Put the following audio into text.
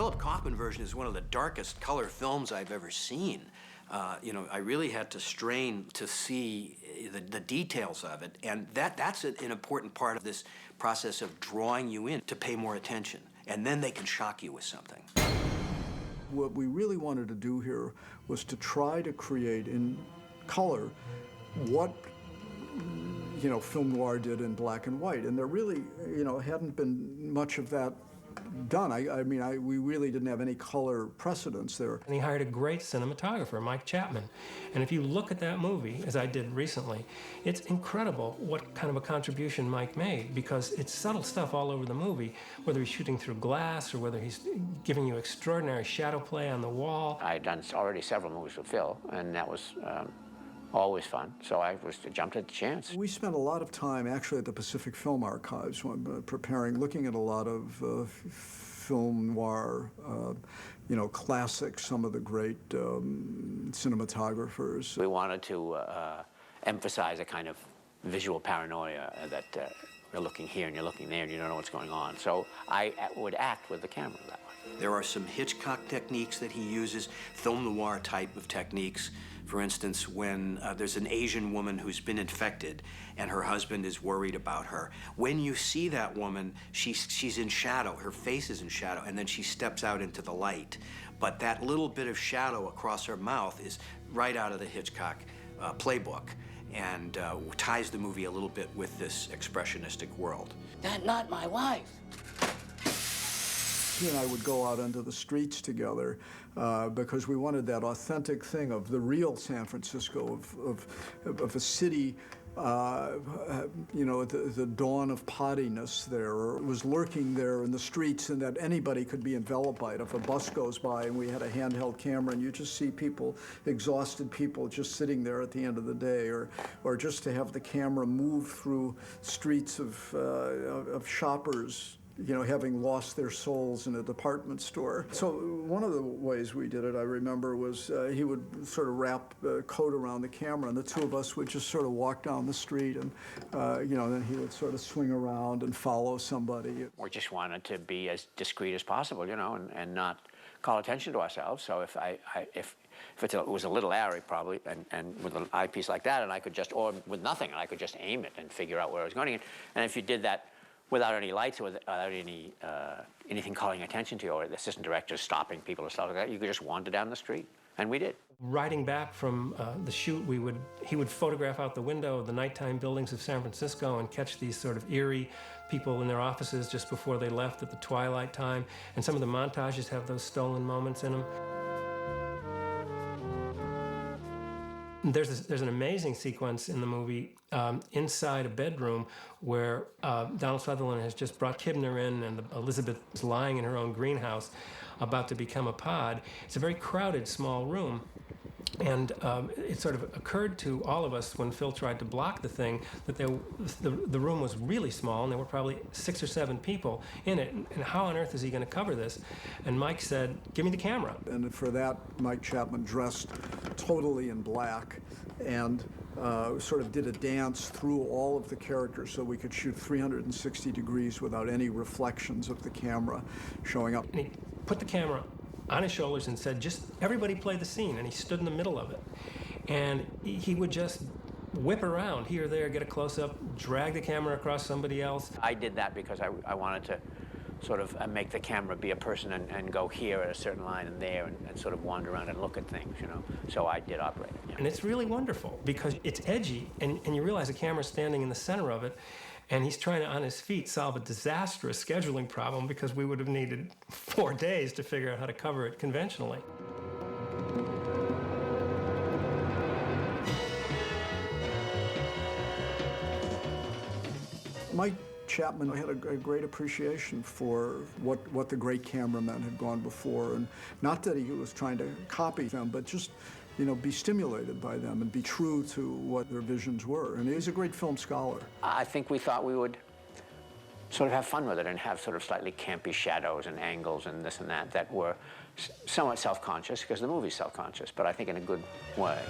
Philip Kaufman version is one of the darkest color films I've ever seen. You know, I really had to strain to see the details of it, and that's an important part of this process of drawing you in to pay more attention, and then they can shock you with something. What we really wanted to do here was to try to create in color what, you know, film noir did in black and white, and there really, you know, hadn't been much of that done. We really didn't have any color precedents there. And he hired a great cinematographer, Mike Chapman. And if you look at that movie, as I did recently, it's incredible what kind of a contribution Mike made, because it's subtle stuff all over the movie, whether he's shooting through glass or whether he's giving you extraordinary shadow play on the wall. I had done already several movies with Phil, and that was always fun, so I jumped at the chance. We spent a lot of time actually at the Pacific Film Archives when preparing, looking at a lot of film noir, you know, classics, some of the great cinematographers. We wanted to emphasize a kind of visual paranoia that you're looking here and you're looking there and you don't know what's going on. So I would act with the camera that way. There are some Hitchcock techniques that he uses, film noir type of techniques. For instance, when there's an Asian woman who's been infected and her husband is worried about her. When you see that woman, she's in shadow, her face is in shadow, and then she steps out into the light. But that little bit of shadow across her mouth is right out of the Hitchcock playbook, and ties the movie a little bit with this expressionistic world. That's not my wife. He and I would go out into the streets together because we wanted that authentic thing of the real San Francisco, of a city, you know, the dawn of pottiness there, or was lurking there in the streets, and that anybody could be enveloped by it. If a bus goes by and we had a handheld camera and you just see people, exhausted people just sitting there at the end of the day, or just to have the camera move through streets of shoppers, you know, having lost their souls in a department store. So one of the ways we did it, I remember, was he would sort of wrap a coat around the camera, and the two of us would just sort of walk down the street, and you know, then he would sort of swing around and follow somebody. We just wanted to be as discreet as possible, you know, and not call attention to ourselves. So if it was a little airy, probably, and with an eyepiece like that, and I could just, or with nothing, and I could just aim it and figure out where I was going. And if you did that without any lights, or without anything calling attention to you, or the assistant directors stopping people or stuff like that, you could just wander down the street, and we did. Riding back from the shoot, he would photograph out the window of the nighttime buildings of San Francisco and catch these sort of eerie people in their offices just before they left at the twilight time, and some of the montages have those stolen moments in them. There's an amazing sequence in the movie inside a bedroom where Donald Sutherland has just brought Kibner in, and Elizabeth is lying in her own greenhouse about to become a pod. It's a very crowded, small room. And it sort of occurred to all of us when Phil tried to block the thing that the room was really small, and there were probably 6 or 7 people in it. And how on earth is he going to cover this? And Mike said, "Give me the camera." And for that, Mike Chapman dressed totally in black and sort of did a dance through all of the characters so we could shoot 360 degrees without any reflections of the camera showing up. And he put the camera on his shoulders and said, "Just everybody play the scene." And he stood in the middle of it. And he would just whip around here or there, get a close-up, drag the camera across somebody else. I did that because I wanted to sort of make the camera be a person and go here at a certain line and there and sort of wander around and look at things, you know. So I did operate it. Yeah. And it's really wonderful because it's edgy, and you realize the camera's standing in the center of it, and he's trying to, on his feet, solve a disastrous scheduling problem because we would have needed 4 days to figure out how to cover it conventionally. Mike Chapman had a great appreciation for what the great cameramen had gone before, and not that he was trying to copy them, but just, you know, be stimulated by them and be true to what their visions were. And he's a great film scholar. I think we thought we would sort of have fun with it and have sort of slightly campy shadows and angles and this and that were somewhat self-conscious, because the movie's self-conscious, but I think in a good way.